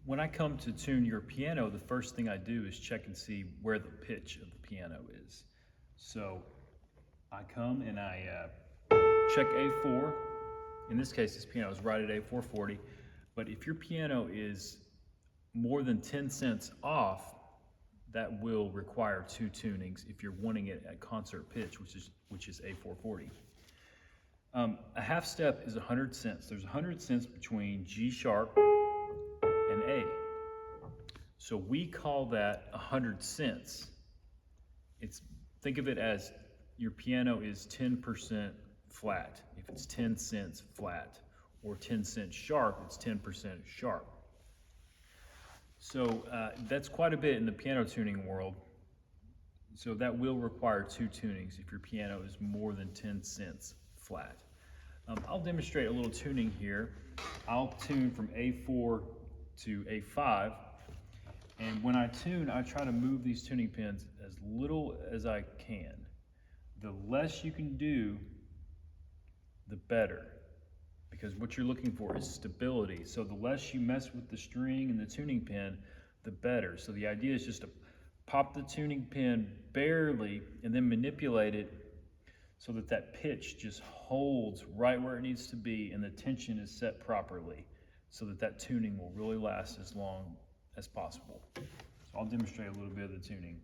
When I come to tune your piano, the first thing I do is check and see where the pitch of the piano is. So I come and I check A4. In this case, this piano is right at A440. But if your piano is more than 10 cents off, that will require two tunings if you're wanting it at concert pitch, which is A440. A half step is 100 cents. There's 100 cents between G sharp and A. So we call that 100 cents. It's, think of it as your piano is 10% flat. If it's 10 cents flat or 10 cents sharp, it's 10% sharp. So that's quite a bit in the piano tuning world. So that will require two tunings if your piano is more than 10 cents flat. I'll demonstrate a little tuning here. I'll tune from A4 to A5. And when I tune, I try to move these tuning pins as little as I can. The less you can do, the better, because what you're looking for is stability. So the less you mess with the string and the tuning pin, the better. So the idea is just to pop the tuning pin barely and then manipulate it so that that pitch just holds right where it needs to be and the tension is set properly so that that tuning will really last as long as possible. So I'll demonstrate a little bit of the tuning.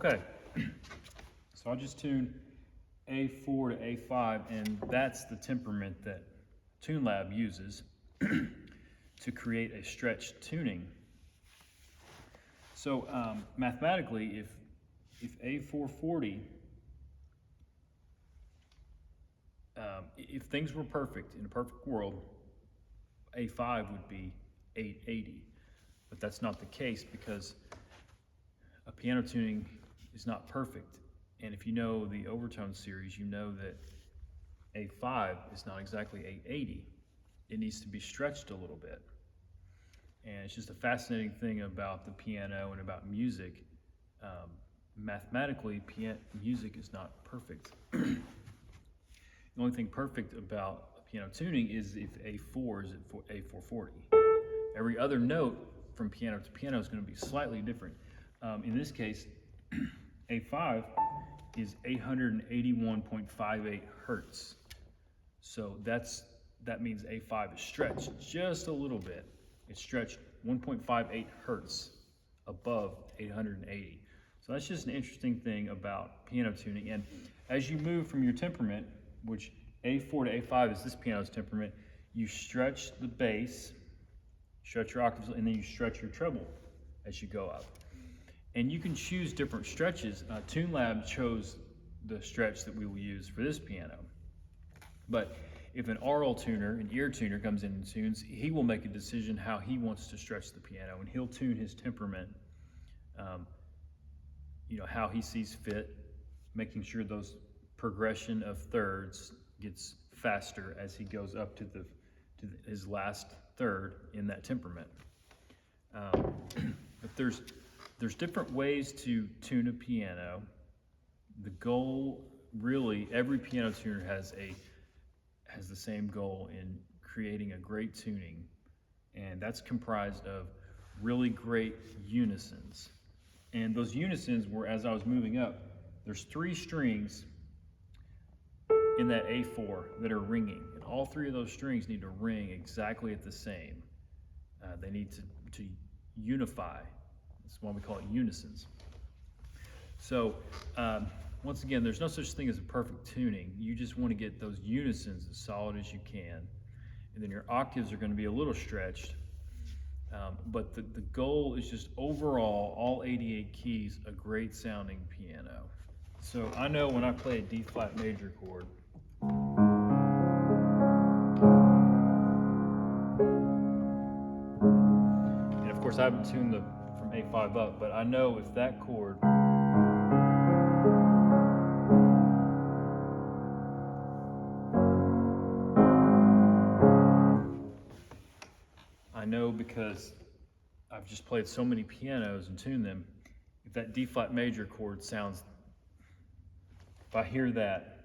Okay, so I'll just tune A4 to A5, and that's the temperament that TuneLab uses to create a stretched tuning. So mathematically, if A440, if things were perfect, in a perfect world, A5 would be 880. But that's not the case, because a piano tuning is not perfect. And if you know the overtone series, you know that A5 is not exactly 880. It needs to be stretched a little bit. And it's just a fascinating thing about the piano and about music. Mathematically, music is not perfect. The only thing perfect about a piano tuning is if A4 is at A440. Every other note from piano to piano is going to be slightly different. In this case, A5 is 881.58 hertz. So that means A5 is stretched just a little bit. It's stretched 1.58 hertz above 880. So that's just an interesting thing about piano tuning. And as you move from your temperament, which A4 to A5 is this piano's temperament, you stretch the bass, stretch your octaves, and then you stretch your treble as you go up. And you can choose different stretches. TuneLab chose the stretch that we will use for this piano. But if an aural tuner, an ear tuner, comes in and tunes, he will make a decision how he wants to stretch the piano, and he'll tune his temperament, how he sees fit, making sure those progression of thirds gets faster as he goes up to his last third in that temperament. But there's different ways to tune a piano. The goal, really, every piano tuner has the same goal in creating a great tuning, and that's comprised of really great unisons. And those unisons were, as I was moving up, there's 3 strings in that A4 that are ringing, and all 3 of those strings need to ring exactly at the same. They need to unify. That's why we call it unisons. So once again, there's no such thing as a perfect tuning. You just want to get those unisons as solid as you can. And then your octaves are going to be a little stretched. But the goal is just overall, all 88 keys, a great sounding piano. So I know when I play a D flat major chord, and of course I haven't tuned from A5 up, but I know if that chord I know, because I've just played so many pianos and tuned them, if that D flat major chord sounds, if I hear that,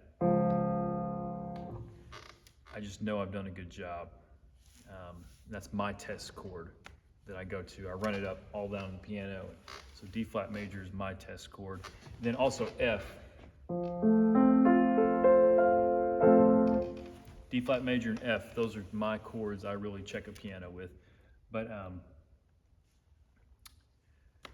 I just know I've done a good job. That's my test chord that I go to. I run it up all down the piano. So D flat major is my test chord. Then also F. D flat major and F, those are my chords I really check a piano with. But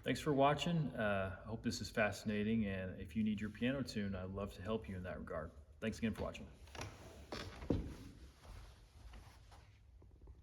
thanks for watching. I hope this is fascinating, and if you need your piano tuned, I'd love to help you in that regard. Thanks again for watching.